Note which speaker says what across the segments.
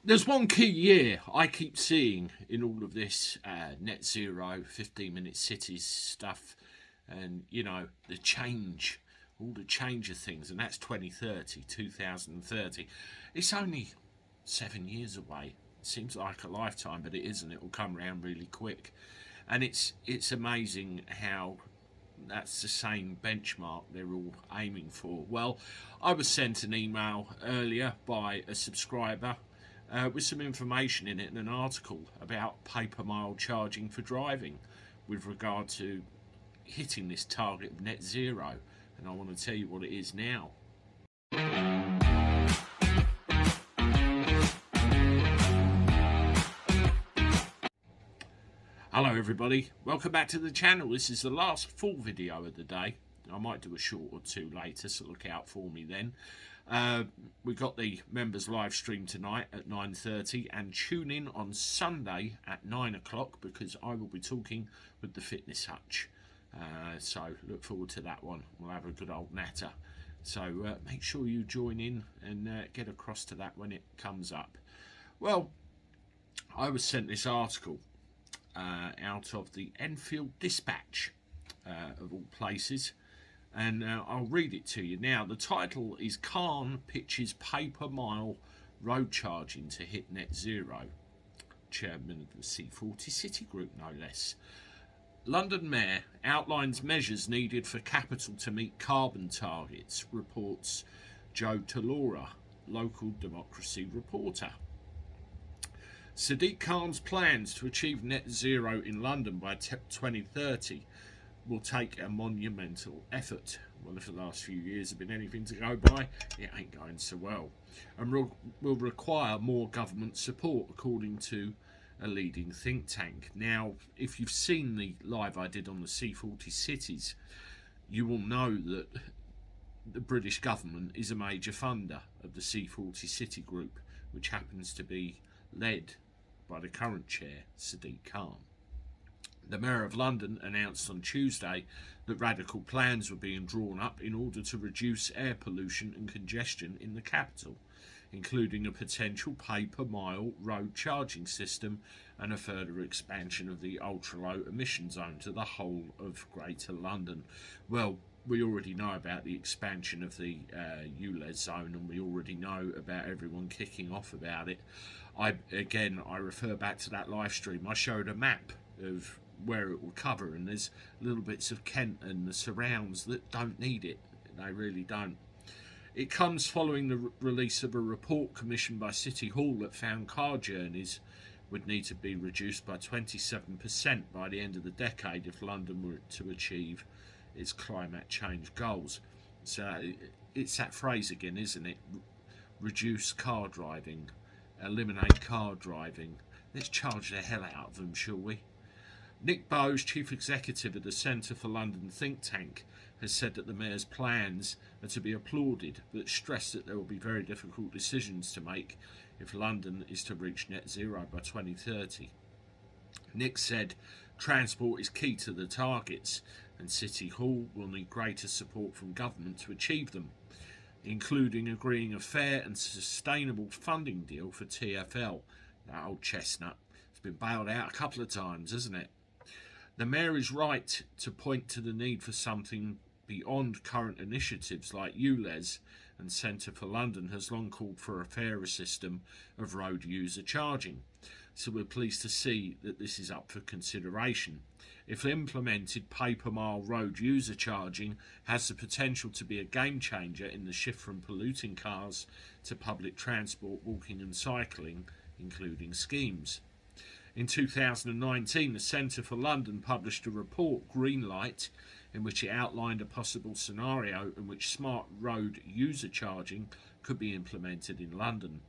Speaker 1: There's one key year I keep seeing in all of this net zero, 15-minute cities stuff, and the change, all the change of things, and that's 2030. It's only 7 years away. It seems like a lifetime, but it isn't. It will come around really quick, and it's amazing how that's the same benchmark they're all aiming for. Well, I was sent an email earlier by a subscriber with some information in it and an article about paper mile charging for driving with regard to hitting this target of net zero, and I want to tell you what it is now. Hello everybody, welcome back to the channel. This is the last full video of the day. I might do a short or two later, so look out for me then. We've got the members live stream tonight at 9:30 and tune in on Sunday at 9 o'clock because I will be talking with the Fitness Hutch. So look forward to that one. We'll have a good old natter. So make sure you join in and get across to that when it comes up. Well, I was sent this article out of the Enfield Dispatch, of all places, and I'll read it to you now. The title is "Khan pitches paper mile road charging to hit net zero." Chairman of the C40 City Group, no less. London Mayor outlines measures needed for capital to meet carbon targets, reports Joe Talora, local democracy reporter. Sadiq Khan's plans to achieve net zero in London by 2030 will take a monumental effort. Well, if the last few years have been anything to go by, it ain't going so well, and will require more government support, according to a leading think tank. Now, if you've seen the live I did on the C40 cities, you will know that the British government is a major funder of the C40 City Group, which happens to be led by the current chair, Sadiq Khan. The Mayor of London announced on Tuesday that radical plans were being drawn up in order to reduce air pollution and congestion in the capital, including a potential paper mile road charging system and a further expansion of the ultra-low emission zone to the whole of Greater London. Well, we already know about the expansion of the ULEZ zone, and we already know about everyone kicking off about it. I refer back to that live stream. I showed a map of where it will cover, and there's little bits of Kent and the surrounds that don't need it. They really don't. It comes following the release of a report commissioned by City Hall that found car journeys would need to be reduced by 27% by the end of the decade if London were to achieve its climate change goals. So it's that phrase again, isn't it? Reduce car driving, eliminate car driving. Let's charge the hell out of them, shall we? Nick Bowes, Chief Executive of the Centre for London think tank, has said that the Mayor's plans are to be applauded, but stressed that there will be very difficult decisions to make if London is to reach net zero by 2030. Nick said transport is key to the targets, and City Hall will need greater support from government to achieve them, including agreeing a fair and sustainable funding deal for TfL. That old chestnut. It's been bailed out a couple of times, hasn't it? The Mayor is right to point to the need for something beyond current initiatives like ULEZ, and Centre for London has long called for a fairer system of road user charging. So we're pleased to see that this is up for consideration. If implemented, paper mile road user charging has the potential to be a game changer in the shift from polluting cars to public transport, walking and cycling, including schemes. In 2019, the Centre for London published a report, Greenlight, in which it outlined a possible scenario in which smart road user charging could be implemented in London.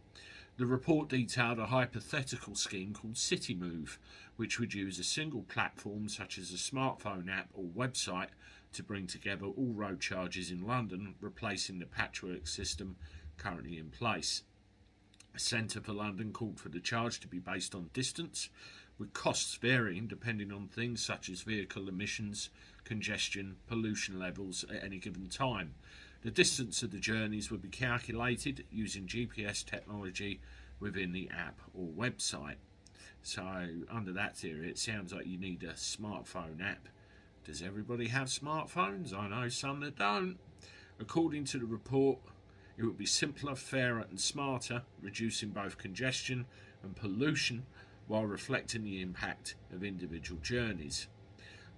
Speaker 1: The report detailed a hypothetical scheme called City Move, which would use a single platform such as a smartphone app or website to bring together all road charges in London, replacing the patchwork system currently in place. Centre for London called for the charge to be based on distance, with costs varying depending on things such as vehicle emissions, congestion, pollution levels at any given time. The distance of the journeys would be calculated using GPS technology within the app or website. So under that theory, it sounds like you need a smartphone app. Does everybody have smartphones? I know some that don't. According to the report, it would be simpler, fairer and smarter, reducing both congestion and pollution while reflecting the impact of individual journeys.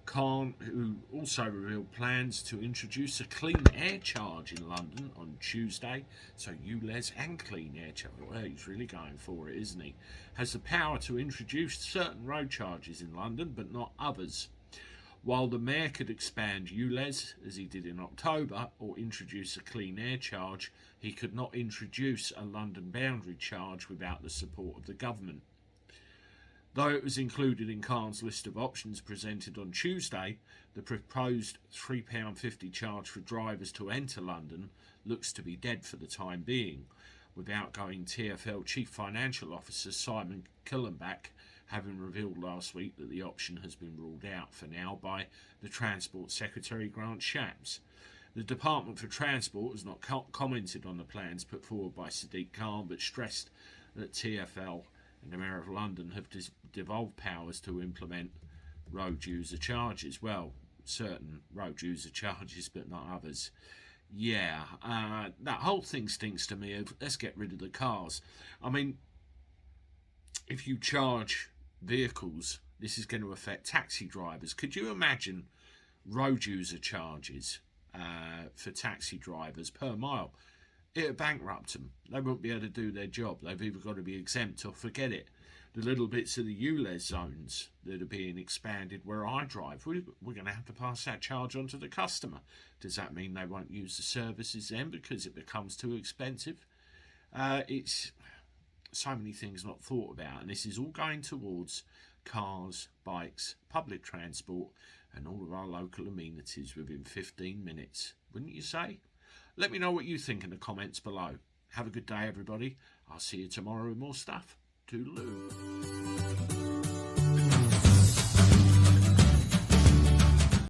Speaker 1: Khan, who also revealed plans to introduce a clean air charge in London on Tuesday, so ULEZ and clean air charge, well, he's really going for it, isn't he, has the power to introduce certain road charges in London but not others. While the Mayor could expand ULEZ, as he did in October, or introduce a clean air charge, he could not introduce a London boundary charge without the support of the government. Though it was included in Khan's list of options presented on Tuesday, the proposed £3.50 charge for drivers to enter London looks to be dead for the time being, with outgoing TfL Chief Financial Officer Simon Killenbach having revealed last week that the option has been ruled out for now by the Transport Secretary Grant Shapps. The Department for Transport has not commented on the plans put forward by Sadiq Khan, but stressed that TfL and the Mayor of London have devolved powers to implement road user charges. Well, certain road user charges, but not others. Yeah, that whole thing stinks to me of let's get rid of the cars. I mean, if you charge vehicles, this is going to affect taxi drivers. Could you imagine road user charges for taxi drivers per mile? It would bankrupt them. They won't be able to do their job. They've either got to be exempt or forget it. The little bits of the ULEZ zones that are being expanded where I drive, we're going to have to pass that charge on to the customer. Does that mean they won't use the services then because it becomes too expensive? It's so many things not thought about, and this is all going towards cars, bikes, public transport and all of our local amenities within 15 minutes, wouldn't you say? Let me know what you think in the comments below. Have a good day, everybody. I'll see you tomorrow with more stuff. Toodaloo.